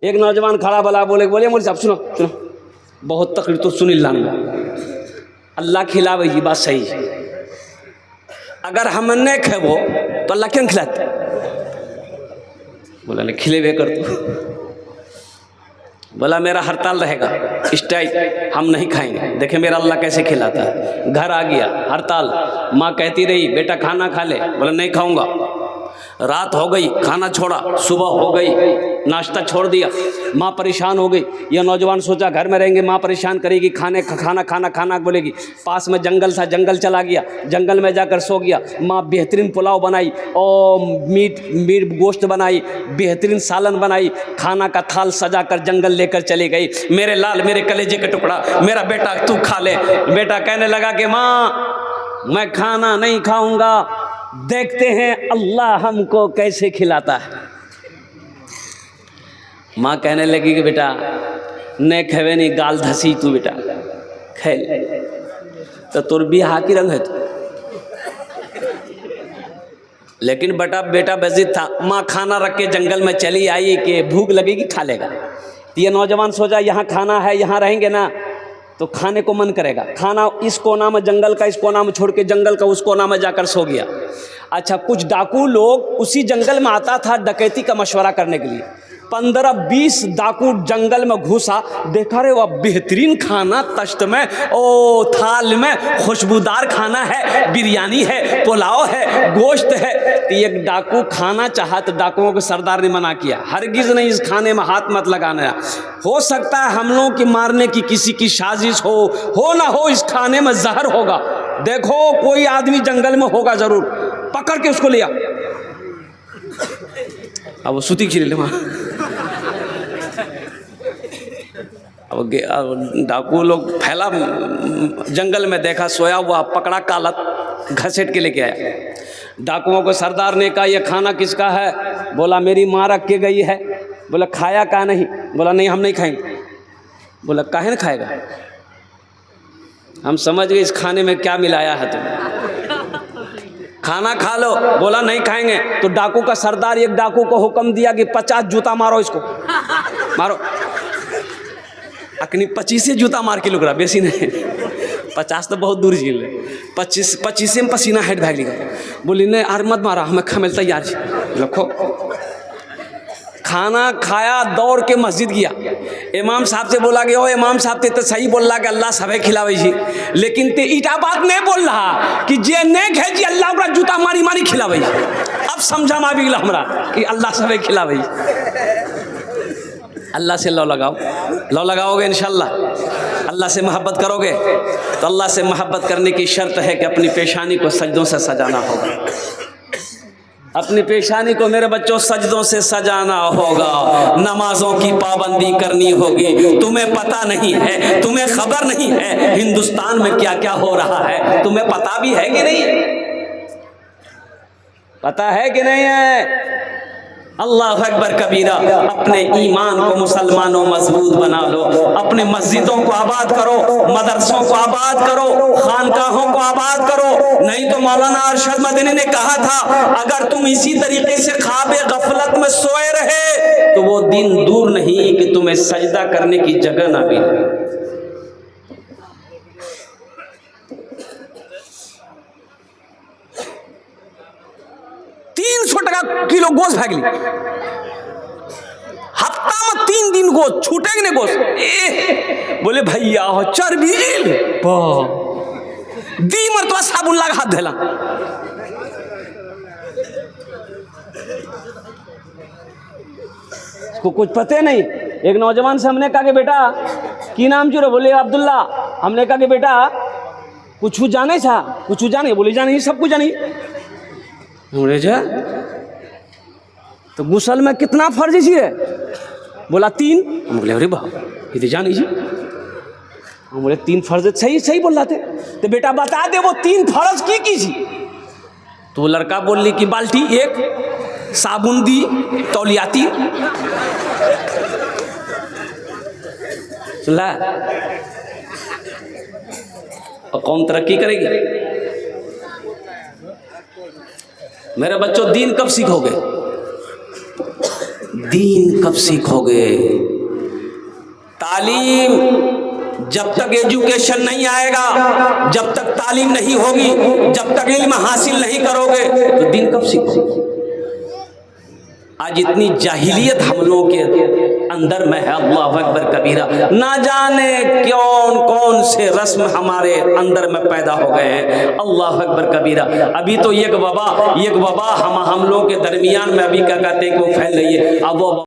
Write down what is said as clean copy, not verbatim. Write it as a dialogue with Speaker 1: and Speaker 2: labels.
Speaker 1: एक नौजवान खड़ा बोला, बोले मोदी साहब सुनो सुनो, बहुत तकलीफ तो सुनी लाना, अल्लाह खिलावे ये बात सही, अगर हम नहीं खेबो तो अल्लाह क्यों खिलाते? बोला नहीं खिलेबे कर तू। बोला मेरा हड़ताल रहेगा, इस टाइप हम नहीं खाएंगे। देखे मेरा अल्लाह कैसे खिलाता है। घर आ गया, हड़ताल, माँ कहती रही बेटा खाना खा ले, बोला नहीं खाऊंगा। रात हो गई, खाना छोड़ा, सुबह हो गई, नाश्ता छोड़ दिया, माँ परेशान हो गई। यह नौजवान सोचा घर में रहेंगे माँ परेशान करेगी, खाना बोलेगी। पास में जंगल था, जंगल चला गया, जंगल में जाकर सो गया। माँ बेहतरीन पुलाव बनाई और मीट गोश्त बनाई, बेहतरीन सालन बनाई, खाना का थाल सजा कर जंगल लेकर चली गई। मेरे लाल, मेरे कलेजे का टुकड़ा, मेरा बेटा तू खा ले। बेटा कहने लगा कि माँ मैं खाना नहीं खाऊंगा, देखते हैं अल्लाह हमको कैसे खिलाता है। माँ कहने लगी कि बेटा नहीं खेवे नहीं, गाल धसी तू बेटा खे तो तुर भी हाकी रंग है तू। लेकिन बेटा बेजिद था। माँ खाना रख के जंगल में चली आई कि भूख लगेगी खा लेगा। तो ये नौजवान सोचा यहाँ खाना है, यहाँ रहेंगे ना तो खाने को मन करेगा। खाना इस कोना में जंगल का, इस कोना में छोड़ के जंगल का उस कोना में जाकर सो गया। अच्छा, कुछ डाकू लोग उसी जंगल में आता था डकैती का मशवरा करने के लिए। 15-20 डाकू जंगल में घुसा, देखा रे वह बेहतरीन खाना तश्त में, ओ थाल में खुशबूदार खाना है, बिरयानी है, पुलाव है, गोश्त है। तो एक डाकू खाना चाहा तो डाकुओं के सरदार ने मना किया, हरगिज नहीं इस खाने में हाथ मत लगाना। हो सकता है हम लोगों की मारने की किसी की साजिश हो ना हो, इस खाने में जहर होगा। देखो कोई आदमी जंगल में होगा जरूर, पकड़ के उसको लिया। अब वो सूती खिले ले वहाँ। अब डाकू लोग फैला जंगल में, देखा सोया हुआ, पकड़ा, काला घसीट के लेके आया। डाकुओं को सरदार ने कहा ये खाना किसका है? बोला मेरी माँ रख के गई है। बोला खाया का नहीं? बोला नहीं हम नहीं खाएंगे। बोला काहे न खाएगा? हम समझ गए इस खाने में क्या मिलाया है तुम, खाना खा लो। बोला नहीं खाएंगे। तो डाकू का सरदार एक डाकू को हुक्म दिया कि 50 जूता मारो इसको, मारो। अकनी 25 जूता मार के लुक रहा, बेसी नहीं, 50 तो बहुत दूर झील, 25 में पसीना हेड भाग लिखा। बोली नहीं आर मत मारा, हमें खमेल तैयार रखो। खाना खाया, दौड़ के मस्जिद गया। इमाम साहब से बोला कि ओ इमाम साहब ते तो सही बोल रहा कि अल्लाह सबे खिलावे जी, लेकिन ते ईटा बात नहीं बोल रहा कि जे नहीं खे जी अल्लाह ओकरा जूता मारी मारी खिलावे। अब समझा में आबि गेल हमरा कि अल्लाह सबे खिलावे। अल्लाह से लौ लगाओ, लौ लगाओगे इंशाल्लाह, अल्लाह से मोहब्बत करोगे तो अल्लाह से मोहब्बत करने की शर्त है कि अपनी पेशानी को सजदों से सजाना होगा। अपनी पेशानी को मेरे बच्चों सजदों से सजाना होगा, नमाजों की पाबंदी करनी होगी। तुम्हें पता नहीं है, तुम्हें खबर नहीं है हिंदुस्तान में क्या क्या हो रहा है, तुम्हें पता भी है कि नहीं? पता है कि नहीं है? अल्लाह अकबर कबीरा। अपने ईमान को मुसलमानों मजबूत बना लो, अपने मस्जिदों को आबाद करो, मदरसों को आबाद करो, खानकाहों को आबाद करो। नहीं तो मौलाना अरशद मदनी ने कहा था अगर तुम इसी तरीके से ख्वाब गफलत में सोए रहे तो वो दिन दूर नहीं कि तुम्हें सजदा करने की जगह ना मिले। 300 टका किलो गोश्त भाग ली, हफ्ता में 3 दिन गोश्त छूटेंगे नहीं गोश्त। बोले भैया हो चर्बी दी मरतबा साबुन लगा हाथ धैला। इसको कुछ पता नहीं। एक नौजवान से हमने कहा कि बेटा की नाम चुरो? बोले अब्दुल्ला। हमने कहा कि बेटा कुछ जाने छा? कुछ जाने? बोले जाने सब कुछ जानी। बोले जा तो गुसल में कितना फर्ज है? बोला 3। बोले अरे बाप ये तो जानी जी। हम बोले 3 फर्ज सही सही बोल रहे थे। तो बेटा बता दे वो 3 फर्ज की जी? तो लड़का बोलने की बाल्टी 1, साबुन दी, तौलियाती। सुन ला और कौन तरक्की करेगी? मेरे बच्चों दीन कब सीखोगे? दीन कब सीखोगे? तालीम, जब तक एजुकेशन नहीं आएगा, जब तक तालीम नहीं होगी, जब तक इल्म हासिल नहीं करोगे तो दीन कब सीखोगे? आज इतनी जाहिलियत हम लोगों के अंदर में है, अल्लाह अकबर कबीरा। ना जाने कौन से रस्म हमारे अंदर में पैदा हो गए हैं, अल्लाह अकबर कबीरा। अभी तो एक वबा हम लोगों के दरमियान में अभी क्या कहते हैं कि वो फैल रही है। अब वो